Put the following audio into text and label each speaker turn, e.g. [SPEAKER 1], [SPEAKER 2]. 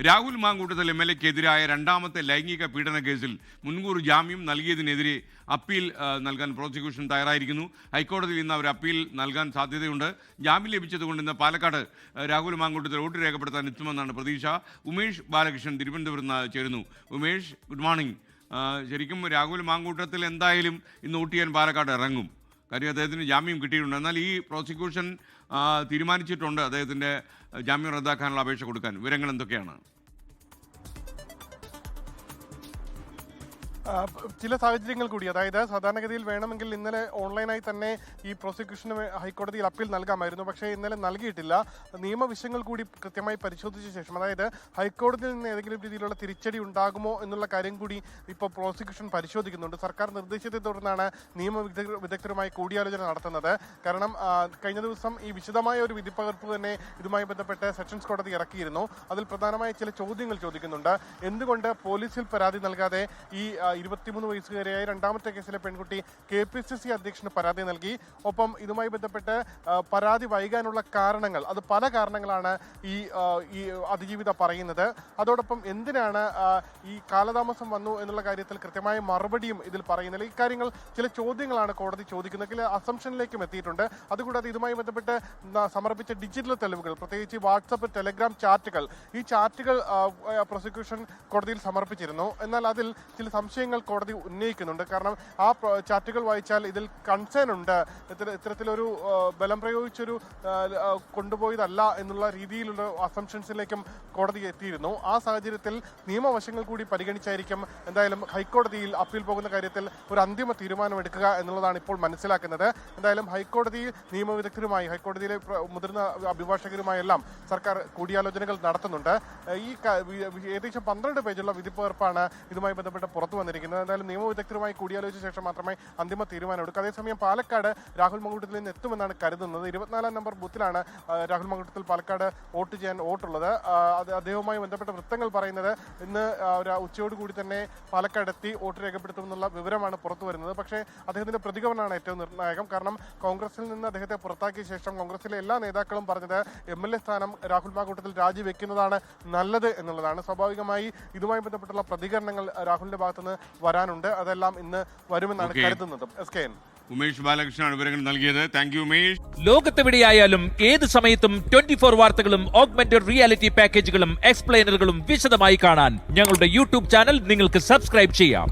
[SPEAKER 1] രാഹുൽ മാങ്കൂട്ടത്തിൽ MLA-ക്കെതിരായ രണ്ടാമത്തെ ലൈംഗിക പീഡന കേസിൽ മുൻകൂർ ജാമ്യം നൽകിയതിനെതിരെ അപ്പീൽ നൽകാൻ പ്രോസിക്യൂഷൻ തയ്യാറായിരിക്കുന്നു. ഹൈക്കോടതിയിൽ ഇന്ന് അവർ അപ്പീൽ നൽകാൻ സാധ്യതയുണ്ട്. ജാമ്യം ലഭിച്ചതുകൊണ്ട് ഇന്ന് പാലക്കാട് രാഹുൽ മാങ്കൂട്ടത്തിൽ വോട്ട് രേഖപ്പെടുത്താൻ എത്തുമെന്നാണ് പ്രതീക്ഷ. ഉമേഷ് ബാലകൃഷ്ണൻ തിരുവനന്തപുരത്ത് നിന്ന് ചേരുന്നു. Umesh, good morning. ശരിക്കും രാഹുൽ മാങ്കൂട്ടത്തിൽ എന്തായാലും ഇന്ന് വോട്ട് ചെയ്യാൻ പാലക്കാട് ഇറങ്ങും. കാര്യം അദ്ദേഹത്തിന് ജാമ്യം കിട്ടിയിട്ടുണ്ട്. എന്നാൽ ഈ പ്രോസിക്യൂഷൻ തീരുമാനിച്ചിട്ടുണ്ട് അദ്ദേഹത്തിൻ്റെ ജാമ്യം റദ്ദാക്കാനുള്ള അപേക്ഷ കൊടുക്കാൻ. വിവരങ്ങൾ എന്തൊക്കെയാണ്?
[SPEAKER 2] ചില സാഹചര്യങ്ങൾ കൂടി, അതായത് സാധാരണഗതിയിൽ വേണമെങ്കിൽ ഇന്നലെ ഓൺലൈനായി തന്നെ ഈ പ്രോസിക്യൂഷന് ഹൈക്കോടതിയിൽ അപ്പീൽ നൽകാമായിരുന്നു. പക്ഷേ ഇന്നലെ നൽകിയിട്ടില്ല. നിയമവിഷയങ്ങൾ കൂടി കൃത്യമായി പരിശോധിച്ച ശേഷം, അതായത് ഹൈക്കോടതിയിൽ നിന്ന് ഏതെങ്കിലും രീതിയിലുള്ള തിരിച്ചടി ഉണ്ടാകുമോ എന്നുള്ള കാര്യം കൂടി ഇപ്പോൾ പ്രോസിക്യൂഷൻ പരിശോധിക്കുന്നുണ്ട്. സർക്കാർ നിർദ്ദേശത്തെ തുടർന്നാണ് നിയമ വിദഗ്ധരുമായി കൂടിയാലോചന നടത്തുന്നത്. കാരണം കഴിഞ്ഞ ദിവസം ഈ വിശദമായ ഒരു വിധിപ്പകർപ്പ് തന്നെ ഇതുമായി ബന്ധപ്പെട്ട് സെഷൻസ് കോടതി ഇറക്കിയിരുന്നു. അതിൽ പ്രധാനമായ ചില ചോദ്യങ്ങൾ ചോദിക്കുന്നുണ്ട്. എന്തുകൊണ്ട് പോലീസിൽ പരാതി നൽകാതെ ഈ 23 വയസ്സുകാരിയായ രണ്ടാമത്തെ കേസിലെ പെൺകുട്ടി KPCC അധ്യക്ഷന് പരാതി നൽകി? ഒപ്പം ഇതുമായി ബന്ധപ്പെട്ട് പരാതി വൈകാനുള്ള കാരണങ്ങൾ, അത് പല കാരണങ്ങളാണ് ഈ അതിജീവിത പറയുന്നത്. അതോടൊപ്പം എന്തിനാണ് ഈ കാലതാമസം വന്നു എന്നുള്ള കാര്യത്തിൽ കൃത്യമായ മറുപടിയും ഇതിൽ പറയുന്നില്ല. ഇക്കാര്യങ്ങൾ ചില ചോദ്യങ്ങളാണ് കോടതി ചോദിക്കുന്നത്. ചില അസംഷനിലേക്കും എത്തിയിട്ടുണ്ട്. അതുകൂടാതെ ഇതുമായി ബന്ധപ്പെട്ട് സമർപ്പിച്ച ഡിജിറ്റൽ തെളിവുകൾ, പ്രത്യേകിച്ച് വാട്സപ്പ്, ടെലഗ്രാം ചാറ്റുകൾ, ഈ ചാറ്റുകൾ പ്രോസിക്യൂഷൻ കോടതിയിൽ സമർപ്പിച്ചിരുന്നു. എന്നാൽ അതിൽ ചില സംശയങ്ങൾ കോടതി ഉന്നയിക്കുന്നുണ്ട്. കാരണം ആ ചാറ്റുകൾ വായിച്ചാൽ ഇതിൽ കൺസേൺ ഉണ്ട്, ഇത്തരത്തിലൊരു ബലം പ്രയോഗിച്ചൊരു കൊണ്ടുപോയതല്ല എന്നുള്ള രീതിയിലുള്ള അസംഷൻസിലേക്കും കോടതി എത്തിയിരുന്നു. ആ സാഹചര്യത്തിൽ നിയമവശങ്ങൾ കൂടി പരിഗണിച്ചായിരിക്കും എന്തായാലും ഹൈക്കോടതിയിൽ അപ്പീൽ പോകുന്ന കാര്യത്തിൽ ഒരു അന്തിമ തീരുമാനമെടുക്കുക എന്നുള്ളതാണ് ഇപ്പോൾ മനസ്സിലാക്കുന്നത്. എന്തായാലും ഹൈക്കോടതിയിൽ നിയമവിദഗ്ധരുമായി, ഹൈക്കോടതിയിലെ മുതിർന്ന അഭിഭാഷകരുമായെല്ലാം സർക്കാർ കൂടിയാലോചനകൾ നടത്തുന്നുണ്ട്. ഈ ഏകദേശം 12 പേജുള്ള വിധിപ്പകർപ്പാണ് ഇതുമായി ബന്ധപ്പെട്ട് പുറത്തു വന്നിരിക്കുന്നത്. എന്തായാലും നിയമവിദഗ്ധരുമായി കൂടിയാലോചിച്ച ശേഷം മാത്രമേ അന്തിമ തീരുമാനമെടുക്കൂ. അതേസമയം പാലക്കാട് രാഹുൽ മാങ്കൂട്ടത്തിൽ നിന്ന് എത്തുമെന്നാണ് കരുതുന്നത്. 24 നമ്പർ ബൂത്തിലാണ് രാഹുൽ മാങ്കൂട്ടത്തിൽ പാലക്കാട് വോട്ട് ചെയ്യാൻ വോട്ടുള്ളത്. അദ്ദേഹവുമായി ബന്ധപ്പെട്ട വൃത്തങ്ങൾ പറയുന്നത് ഇന്ന് ഉച്ചയോടുകൂടി തന്നെ പാലക്കാട് എത്തി വോട്ട് രേഖപ്പെടുത്തുമെന്നുള്ള വിവരമാണ് പുറത്തു വരുന്നത്. പക്ഷേ അദ്ദേഹത്തിന്റെ പ്രതികരണമാണ് ഏറ്റവും നിർണായകം. കാരണം കോൺഗ്രസിൽ നിന്ന് അദ്ദേഹത്തെ പുറത്താക്കിയ ശേഷം കോൺഗ്രസിലെ എല്ലാ നേതാക്കളും പറഞ്ഞത് MLA സ്ഥാനം രാഹുൽ മാങ്കൂട്ടത്തിൽ രാജിവെക്കുന്നതാണ് നല്ലത് എന്നുള്ളതാണ്. സ്വാഭാവികമായി ഇതുമായി ബന്ധപ്പെട്ടുള്ള പ്രതികരണങ്ങൾ രാഹുലിന്റെ ഭാഗത്തുനിന്ന് വരാനുണ്ട്. അതെല്ലാം ഇന്ന് വരുമെന്നാണ് കരുതുന്നത്.
[SPEAKER 1] ഉമേഷ് ബാലകൃഷ്ണനാണ് വിവരങ്ങൾ നൽകിയത്. Thank you Umesh.
[SPEAKER 3] ലോകത്തെവിടെയായാലും ഏത് സമയത്തും 24 വാർത്തകളും ഓഗ്മെന്റഡ് റിയാലിറ്റി പാക്കേജുകളും എക്സ്പ്ലെയിനറുകളും വിശദമായി കാണാൻ ഞങ്ങളുടെ YouTube ചാനൽ നിങ്ങൾക്ക് സബ്സ്ക്രൈബ് ചെയ്യാം.